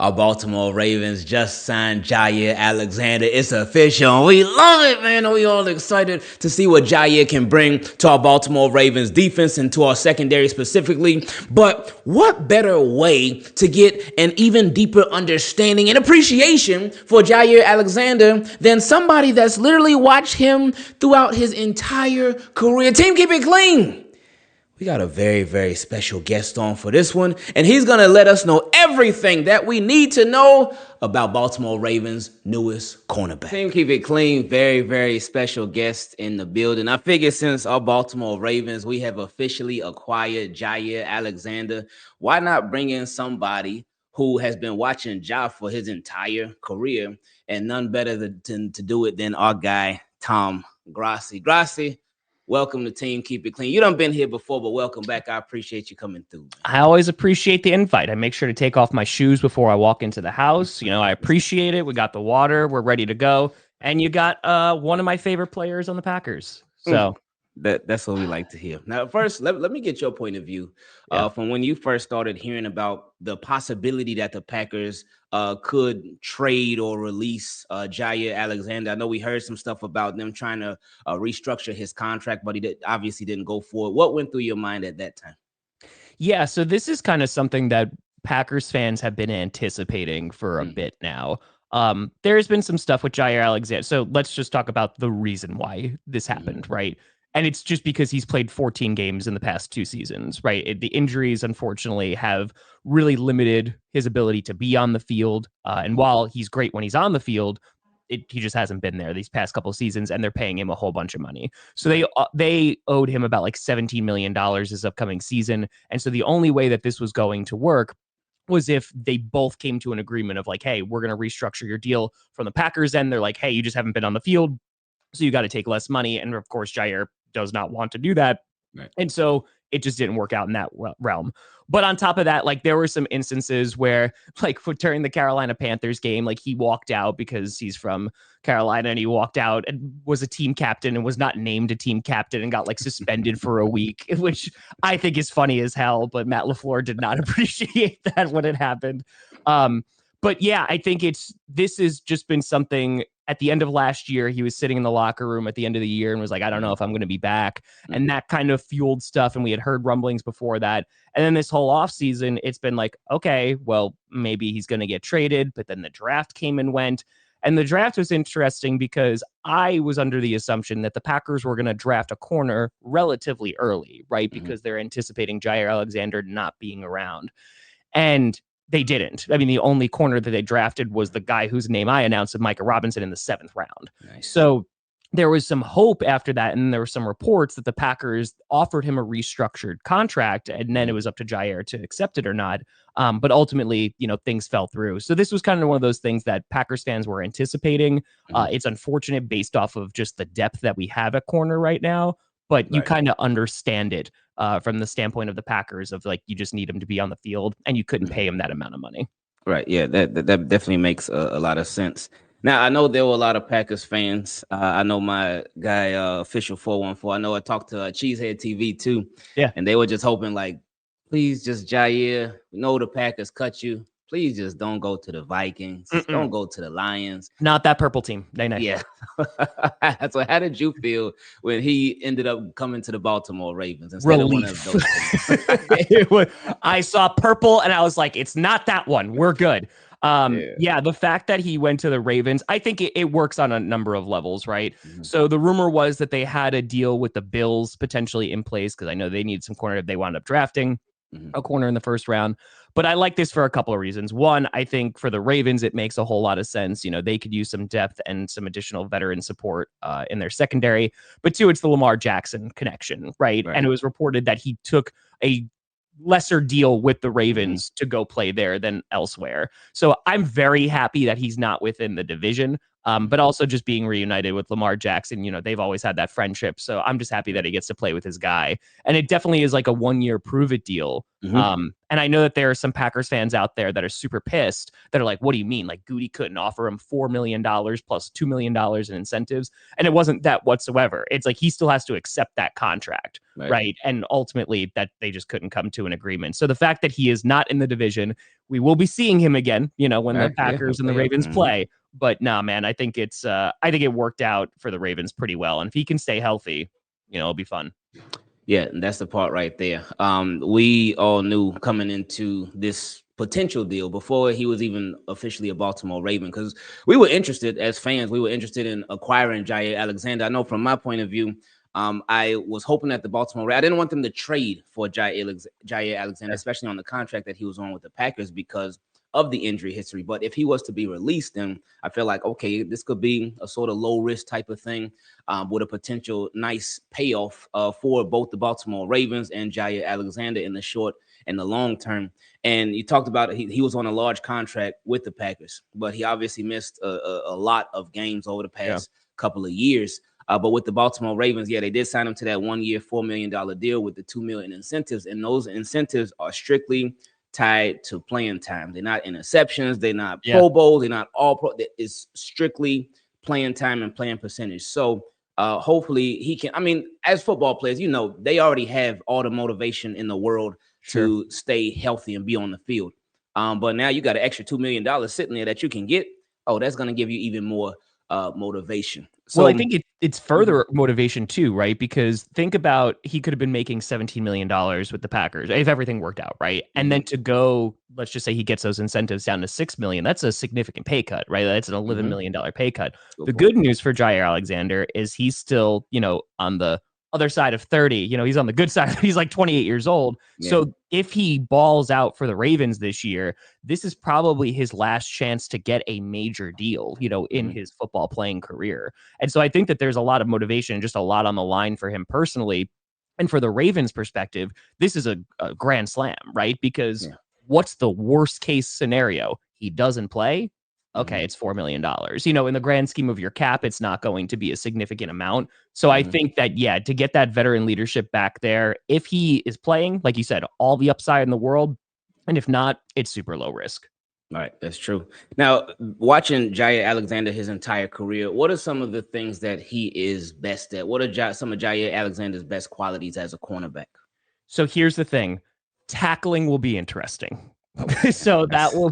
Our Baltimore Ravens just signed Jaire Alexander. It's official. We love it, man. We all excited to see what Jaire can bring to our Baltimore Ravens defense and to our secondary specifically. But what better way to get an even deeper understanding and appreciation for Jaire Alexander than somebody that's literally watched him throughout his entire career? Team, keep it clean. We got a very, very special guest on for this one, and he's going to let us know everything that we need to know about Baltimore Ravens' newest cornerback. Team, keep it clean. Very, very special guest in the building. I figure since our Baltimore Ravens, we have officially acquired Jaire Alexander, why not bring in somebody who has been watching Ja for his entire career, and none better to do it than our guy, Tom Grossi. Grossi, welcome to Team Keep It Clean. You done been here before, but welcome back. I appreciate you coming through, man. I always appreciate the invite. I make sure to take off my shoes before I walk into the house. You know, I appreciate it. We got the water. We're ready to go. And you got one of my favorite players on the Packers. So that's what we like to hear. Now, first, let me get your point of view from when you first started hearing about the possibility that the Packers could trade or release Jaire Alexander. I know we heard some stuff about them trying to restructure his contract, but he obviously didn't go for it. What went through your mind at that time? Yeah, so this is kind of something that Packers fans have been anticipating for a bit now. There's been some stuff with Jaire Alexander. So let's just talk about the reason why this happened, right? And it's just because he's played 14 games in the past 2 seasons, right? The injuries, unfortunately, have really limited his ability to be on the field. And while he's great when he's on the field, he just hasn't been there these past couple of seasons, and they're paying him a whole bunch of money. So they owed him about like $17 million this upcoming season. And so the only way that this was going to work was if they both came to an agreement of like, hey, we're going to restructure your deal. From the Packers end, they're like, hey, you just haven't been on the field, so you got to take less money. And of course, Jaire does not want to do that. Right. And so it just didn't work out in that realm. But on top of that, like there were some instances where like during the Carolina Panthers game, like he walked out because he's from Carolina and he walked out and was a team captain and was not named a team captain and got like suspended for a week, which I think is funny as hell. But Matt LaFleur did not appreciate that when it happened. But yeah, I think this has just been something. At the end of last year, he was sitting in the locker room at the end of the year and was like, I don't know if I'm going to be back. And that kind of fueled stuff. And we had heard rumblings before that. And then this whole offseason, it's been like, okay, well, maybe he's going to get traded. But then the draft came and went. And the draft was interesting because I was under the assumption that the Packers were going to draft a corner relatively early, right? Because they're anticipating Jaire Alexander not being around. And they didn't. I mean, the only corner that they drafted was the guy whose name I announced, of Micah Robinson, in the 7th round. Nice. So there was some hope after that, and there were some reports that the Packers offered him a restructured contract, and then it was up to Jaire to accept it or not. But ultimately, things fell through. So this was kind of one of those things that Packers fans were anticipating. It's unfortunate based off of just the depth that we have at corner right now, but you kind of understand it. From the standpoint of the Packers, of like, you just need him to be on the field and you couldn't pay him that amount of money. Right. Yeah, that definitely makes a lot of sense. Now, I know there were a lot of Packers fans. I know my guy, Official 414, I know I talked to Cheesehead TV too. Yeah. And they were just hoping like, please just Jaire, we know the Packers cut you. Please just don't go to the Vikings. Don't go to the Lions. Not that purple team. Yeah. So how did you feel when he ended up coming to the Baltimore Ravens instead of one of those? I saw purple and I was like, it's not that one. We're good. The fact that he went to the Ravens, I think it works on a number of levels, right? So the rumor was that they had a deal with the Bills potentially in place because I know they need some corner. They wound up drafting a corner in the 1st round. But I like this for a couple of reasons. One, I think for the Ravens, it makes a whole lot of sense. They could use some depth and some additional veteran support in their secondary. But 2, it's the Lamar Jackson connection, right? And it was reported that he took a lesser deal with the Ravens to go play there than elsewhere. So I'm very happy that he's not within the division. But also just being reunited with Lamar Jackson, they've always had that friendship. So I'm just happy that he gets to play with his guy. And it definitely is like a 1-year prove it deal. And I know that there are some Packers fans out there that are super pissed that are like, what do you mean? Like Goody couldn't offer him $4 million plus $2 million in incentives. And it wasn't that whatsoever. It's like he still has to accept that contract. Right. And ultimately that they just couldn't come to an agreement. So the fact that he is not in the division, we will be seeing him again, when the Packers and the Ravens play. But nah, man, I think it worked out for the Ravens pretty well. And if he can stay healthy, it'll be fun. Yeah, and that's the part right there. We all knew coming into this potential deal before he was even officially a Baltimore Raven, because we were interested as fans. We were interested in acquiring Jaire Alexander. I know from my point of view, I was hoping that the Baltimore I didn't want them to trade for Jaire Alexander, especially on the contract that he was on with the Packers because of the injury history. But if he was to be released, then I feel like, okay, this could be a sort of low risk type of thing with a potential nice payoff for both the Baltimore Ravens and Jaire Alexander in the short and the long term. And you talked about he was on a large contract with the Packers, but he obviously missed a lot of games over the past couple of years. But with the Baltimore Ravens, they did sign him to that 1-year, $4 million deal with the $2 million incentives. And those incentives are strictly tied to playing time. They're not interceptions. They're not Pro Bowl. They're not all pro. It's strictly playing time and playing percentage. So hopefully he can. I mean, as football players, they already have all the motivation in the world to stay healthy and be on the field. But now you got an extra $2 million sitting there that you can get. Oh, that's going to give you even more motivation. So I think it's further motivation too, right? Because think about he could have been making $17 million with the Packers if everything worked out, right? And then to go, let's just say he gets those incentives down to $6 million. That's a significant pay cut, right? That's an $11 million pay cut. The good news for Jaire Alexander is he's still, on the other side of 30, he's on the good side. He's like 28 years old. So if he balls out for the Ravens this year, this is probably his last chance to get a major deal, in his football playing career. And so I think that there's a lot of motivation and just a lot on the line for him personally. And for the Ravens perspective, this is a grand slam, right? Because what's the worst case scenario? He doesn't play. Okay, it's $4 million. In the grand scheme of your cap, it's not going to be a significant amount. So I think that, to get that veteran leadership back there, if he is playing, like you said, all the upside in the world, and if not, it's super low risk. All right, that's true. Now, watching Jaire Alexander his entire career, what are some of the things that he is best at? What are some of Jaire Alexander's best qualities as a cornerback? So here's the thing. Tackling will be interesting. So that will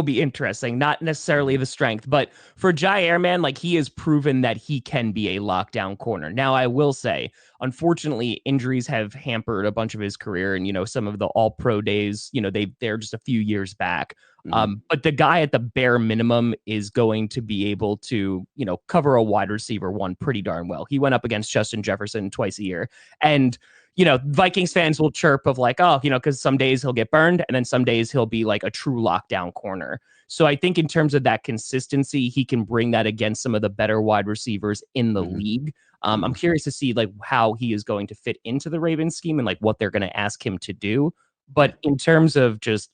be interesting. Not necessarily the strength, but for Jaire, man, like he has proven that he can be a lockdown corner. Now, I will say, unfortunately, injuries have hampered a bunch of his career, and some of the All-Pro days, they're just a few years back. But the guy at the bare minimum is going to be able to, cover a wide receiver one pretty darn well. He went up against Justin Jefferson twice a year, and Vikings fans will chirp of like, oh, because some days he'll get burned and then some days he'll be like a true lockdown corner. So I think in terms of that consistency, he can bring that against some of the better wide receivers in the league. I'm curious to see like how he is going to fit into the Ravens scheme and like what they're going to ask him to do. But in terms of just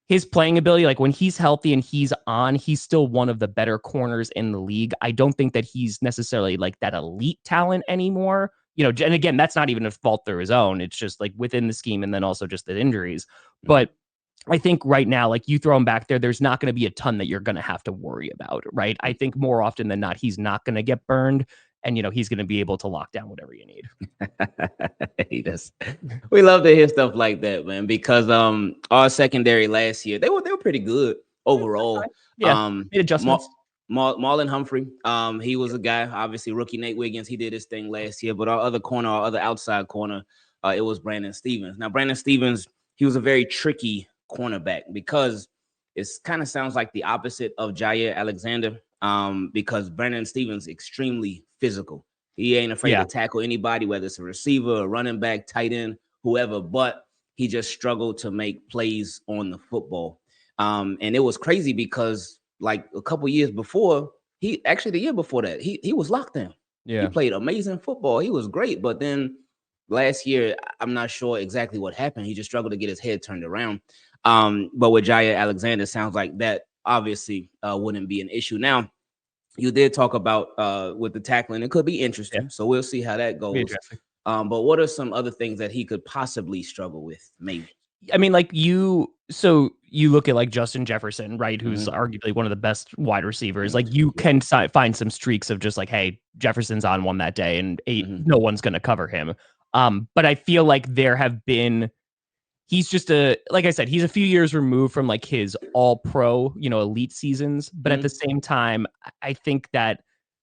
his playing ability, like when he's healthy and he's on, he's still one of the better corners in the league. I don't think that he's necessarily like that elite talent anymore. And again, that's not even a fault through his own. It's just like within the scheme and then also just the injuries. But I think right now, like you throw him back there, there's not going to be a ton that you're going to have to worry about, right? I think more often than not, he's not going to get burned and, he's going to be able to lock down whatever you need. He does. We love to hear stuff like that, man, because our secondary last year, they were pretty good overall. Made adjustments. Marlon Humphrey, he was a guy, obviously rookie Nate Wiggins. He did his thing last year, but our other outside corner, it was Brandon Stevens. Now, Brandon Stevens, he was a very tricky cornerback because it kind of sounds like the opposite of Jaire Alexander, because Brandon Stevens extremely physical. He ain't afraid to tackle anybody, whether it's a receiver, a running back, tight end, whoever, but he just struggled to make plays on the football. And it was crazy because like a couple years before, the year before that, he was locked down. He played amazing football. He was great. But then last year, I'm not sure exactly what happened. He just struggled to get his head turned around. But with Jaire Alexander, sounds like that obviously wouldn't be an issue. Now, you did talk about with the tackling. It could be Yeah, interesting. So we'll see how that be goes. interesting. But what are some other things that he could possibly struggle with? Maybe. I mean, like so you look at like Justin Jefferson, right? Who's Mm-hmm. arguably one of the best wide receivers. Mm-hmm. Like you Yeah. can find some streaks of just like, hey, Jefferson's on one that day, and Mm-hmm. no one's going to cover him. But I feel like there have been. He's just like I said, he's a few years removed from like his all pro, elite seasons. But at the Mm-hmm. same time, I think that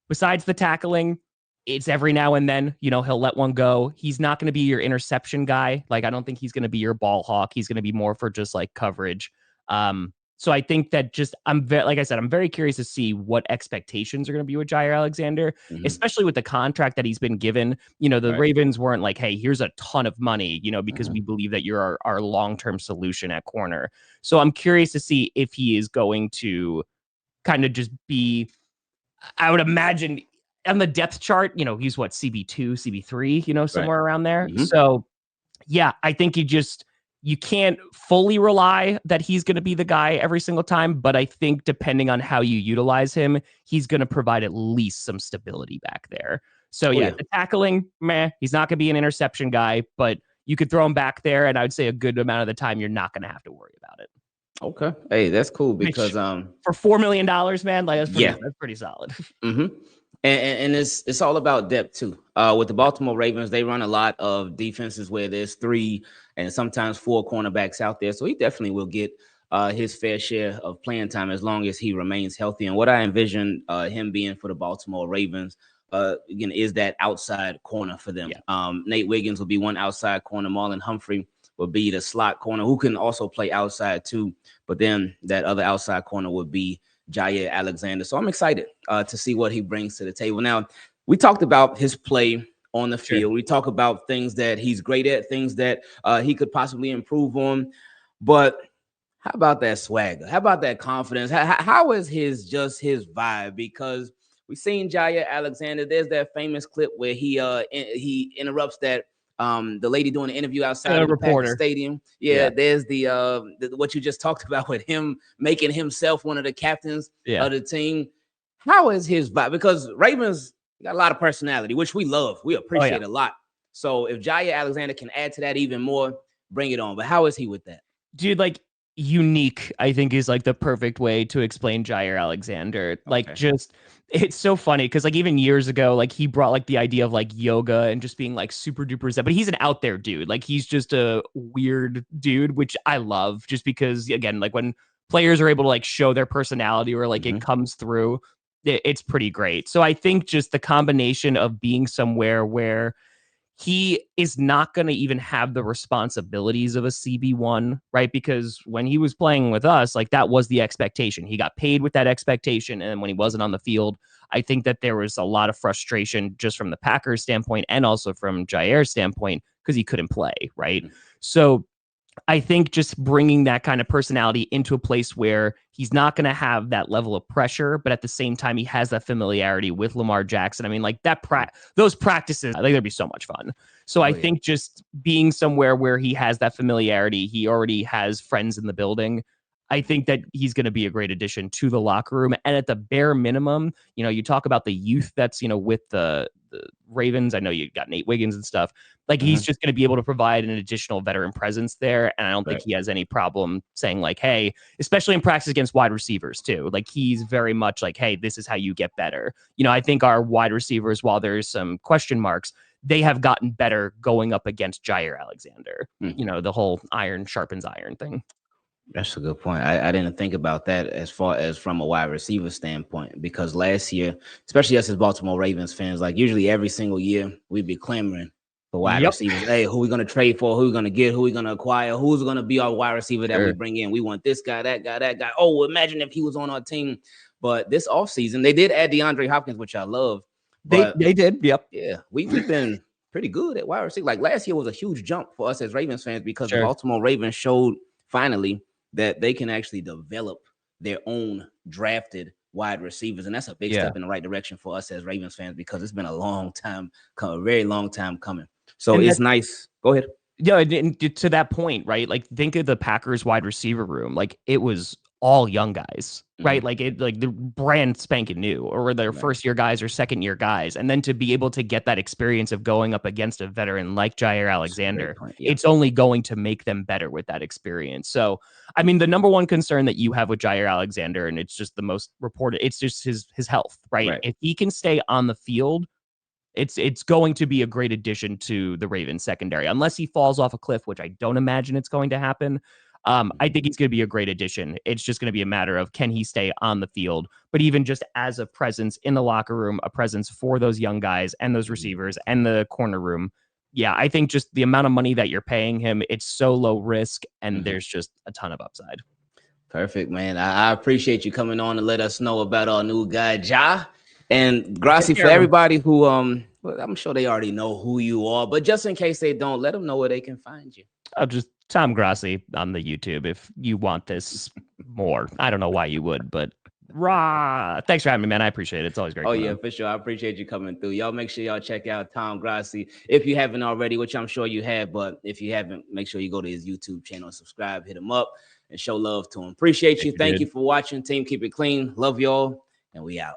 besides the tackling, it's every now and then, he'll let one go. He's not going to be your interception guy. Like, I don't think he's going to be your ball hawk. He's going to be more for just like coverage. So I think that like I said, I'm very curious to see what expectations are going to be with Jaire Alexander, Mm-hmm. especially with the contract that he's been given. The Right. Ravens weren't like, hey, here's a ton of money, because Mm-hmm. we believe that you're our long-term solution at corner. So I'm curious to see if he is going to kind of just be, I would imagine on the depth chart, he's what, CB2, CB3, Right. somewhere around there. Mm-hmm. So yeah, I think you can't fully rely that he's going to be the guy every single time, but I think depending on how you utilize him, he's going to provide at least some stability back there. So Oh yeah, yeah. the tackling, he's not going to be an interception guy, but you could throw him back there, and I would say a good amount of the time you're not going to have to worry about it. Okay. Hey, that's cool Which because for $4 million, man, like yeah. that's pretty solid. Mm-hmm. And it's all about depth too. With the Baltimore Ravens, they run a lot of defenses where there's 3 and sometimes 4 cornerbacks out there. So he definitely will get his fair share of playing time as long as he remains healthy. And what I envision him being for the Baltimore Ravens, again, is that outside corner for them. Yeah. Nate Wiggins will be one outside corner. Marlon Humphrey will be the slot corner who can also play outside too. But then that other outside corner would be Jaire Alexander. So I'm excited to see what he brings to the table. Now, we talked about his play on the field. Sure. We talk about things that he's great at, things that he could possibly improve on. But how about that swagger? How about that confidence? How is his vibe? Because we've seen Jaire Alexander. There's that famous clip where he interrupts that the lady doing the interview outside of the Packers Reporter. Stadium. Yeah, there's the what you just talked about with him making himself one of the captains of the team. How is his vibe? Because Ravens got a lot of personality, which we love. We appreciate a lot. So if Jaire Alexander can add to that even more, bring it on. But how is he with that? Dude, like unique, I think is like the perfect way to explain Jaire Alexander. Like just it's so funny because like even years ago, like he brought like the idea of like yoga and just being like super duper zen, but he's an out there dude. Like he's just a weird dude, which I love just because again, like when players are able to like show their personality or like it comes through, it's pretty great. So I think just the combination of being somewhere where he is not going to even have the responsibilities of a CB1, right? Because when he was playing with us, like that was the expectation. He got paid with that expectation. And when he wasn't on the field, I think that there was a lot of frustration just from the Packers standpoint and also from Jaire's standpoint because he couldn't play, right? So I think just bringing that kind of personality into a place where he's not going to have that level of pressure, but at the same time, he has that familiarity with Lamar Jackson. I mean, like those practices, I think that'd be so much fun. So I think just being somewhere where he has that familiarity, he already has friends in the building. I think that he's going to be a great addition to the locker room. And at the bare minimum, you talk about the youth that's, with the Ravens. I know you got Nate Wiggins and stuff. Like he's just going to be able to provide an additional veteran presence there. And I don't think he has any problem saying like, hey, especially in practice against wide receivers too. Like he's very much like, hey, this is how you get better. I think our wide receivers, while there's some question marks, they have gotten better going up against Jaire Alexander. The whole iron sharpens iron thing. That's a good point. I didn't think about that as far as from a wide receiver standpoint, because last year, especially us as Baltimore Ravens fans, like usually every single year, we'd be clamoring for wide receivers. Hey, who we going to trade for? Who we going to get? Who we going to acquire? Who's going to be our wide receiver that we bring in? We want this guy, that guy, that guy. Oh, imagine if he was on our team. But this offseason, they did add DeAndre Hopkins, which I love. But they did. Yep. Yeah, we've been pretty good at wide receiver. Like last year was a huge jump for us as Ravens fans because the Baltimore Ravens showed finally that they can actually develop their own drafted wide receivers. And that's a big step in the right direction for us as Ravens fans because it's been a long time, a very long time coming. So it's nice. Go ahead. Yeah, and to that point, right? Like think of the Packers wide receiver room. Like it was all young guys, right? Like they're brand spanking new, or their Right. first year guys or second year guys. And then to be able to get that experience of going up against a veteran like Jaire Alexander, it's only going to make them better with that experience. So, I mean, the number one concern that you have with Jaire Alexander, and it's just the most reported, it's just his health, right? If he can stay on the field, it's going to be a great addition to the Ravens secondary, unless he falls off a cliff, which I don't imagine it's going to happen. I think he's going to be a great addition. It's just going to be a matter of, can he stay on the field? But even just as a presence in the locker room, a presence for those young guys and those receivers and the corner room. Yeah, I think just the amount of money that you're paying him, it's so low risk, and there's just a ton of upside. Perfect, man. I appreciate you coming on to let us know about our new guy, Ja. And Grossi, for everybody who, well, I'm sure they already know who you are, but just in case they don't, let them know where they can find you. I'll just Tom Grossi on the YouTube if you want this more. I don't know why you would, but thanks for having me, man. I appreciate it. It's always great. Oh, yeah, for sure. I appreciate you coming through. Y'all make sure y'all check out Tom Grossi if you haven't already, which I'm sure you have. But if you haven't, make sure you go to his YouTube channel, subscribe, hit him up, and show love to him. Appreciate you. Thank you for watching. Team Keep It Clean. Love y'all, and we out.